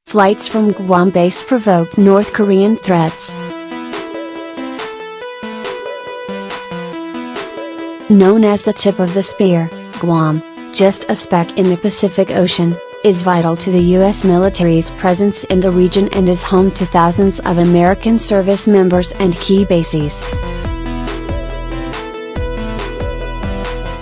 Flights from Guam base provoked North Korean threats. Known as the tip of the spear, Guam, just a speck in the Pacific Ocean, is vital to the U.S. military's presence in the region and is home to thousands of American service members and key bases.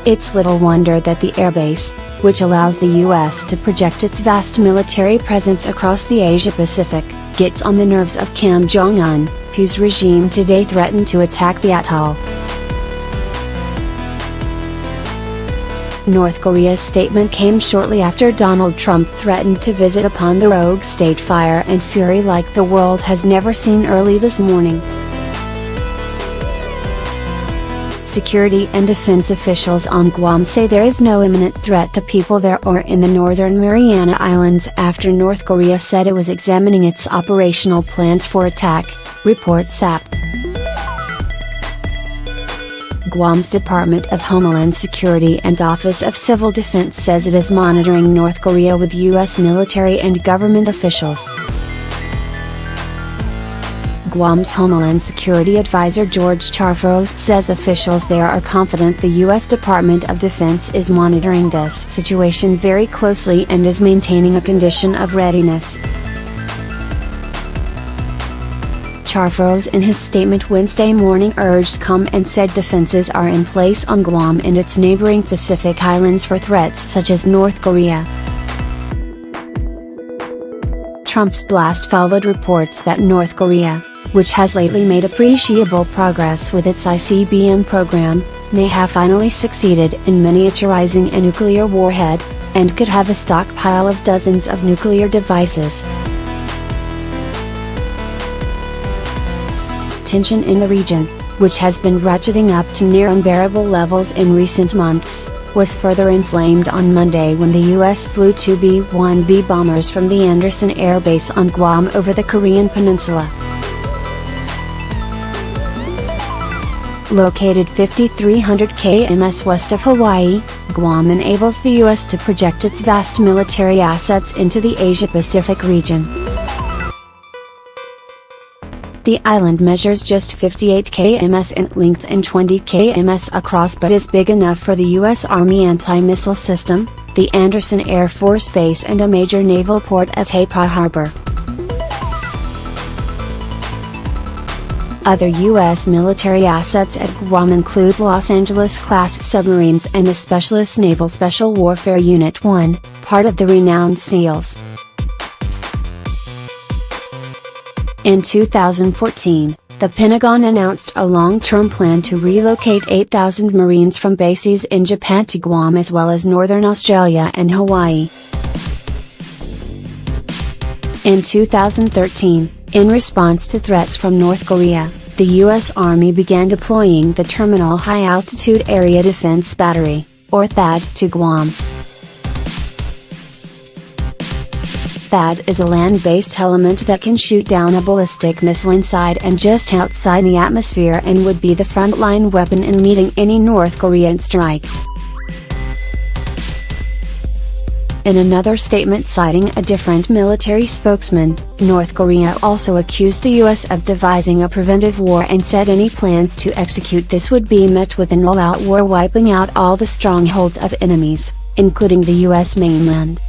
It's little wonder that the airbase, which allows the U.S. to project its vast military presence across the Asia-Pacific, gets on the nerves of Kim Jong-un, whose regime today threatened to attack the atoll. North Korea's statement came shortly after Donald Trump threatened to visit upon the rogue state fire and fury like the world has never seen early this morning. Security and defense officials on Guam say there is no imminent threat to people there or in the Northern Mariana Islands after North Korea said it was examining its operational plans for attack, reports AP. Guam's Department of Homeland Security and Office of Civil Defense says it is monitoring North Korea with U.S. military and government officials. Guam's Homeland Security Adviser Geo says officials there are confident the U.S. Department of Defense is monitoring this situation very closely and is maintaining a condition of readiness. Charfos in his statement Wednesday morning urged calm and said defenses are in place on Guam and its neighboring Pacific Islands for threats such as North Korea. Trump's blast followed reports that North Korea, which has lately made appreciable progress with its ICBM program, may have finally succeeded in miniaturizing a nuclear warhead, and could have a stockpile of dozens of nuclear devices. Tension in the region, which has been ratcheting up to near unbearable levels in recent months, was further inflamed on Monday when the U.S. flew two B-1B bombers from the Andersen Air Base on Guam over the Korean peninsula. Located 5,300 km west of Hawaii, Guam enables the U.S. to project its vast military assets into the Asia-Pacific region. The island measures just 58 km in length and 20 km across but is big enough for the U.S. Army anti-missile system, the Andersen Air Force Base and a major naval port at Tapa Harbor. Other U.S. military assets at Guam include Los Angeles-class submarines and the Specialist Naval Special Warfare Unit 1, part of the renowned SEALs. In 2014, the Pentagon announced a long-term plan to relocate 8,000 Marines from bases in Japan to Guam as well as Northern Australia and Hawaii. In 2013, in response to threats from North Korea, the U.S. Army began deploying the Terminal High Altitude Area Defense Battery, or THAAD, to Guam. THAAD is a land-based element that can shoot down a ballistic missile inside and just outside the atmosphere and would be the frontline weapon in meeting any North Korean strike. In another statement citing a different military spokesman, North Korea also accused the U.S. of devising a preventive war and said any plans to execute this would be met with an all-out war wiping out all the strongholds of enemies, including the U.S. mainland.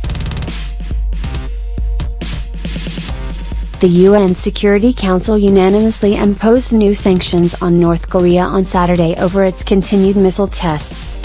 The UN Security Council unanimously imposed new sanctions on North Korea on Saturday over its continued missile tests.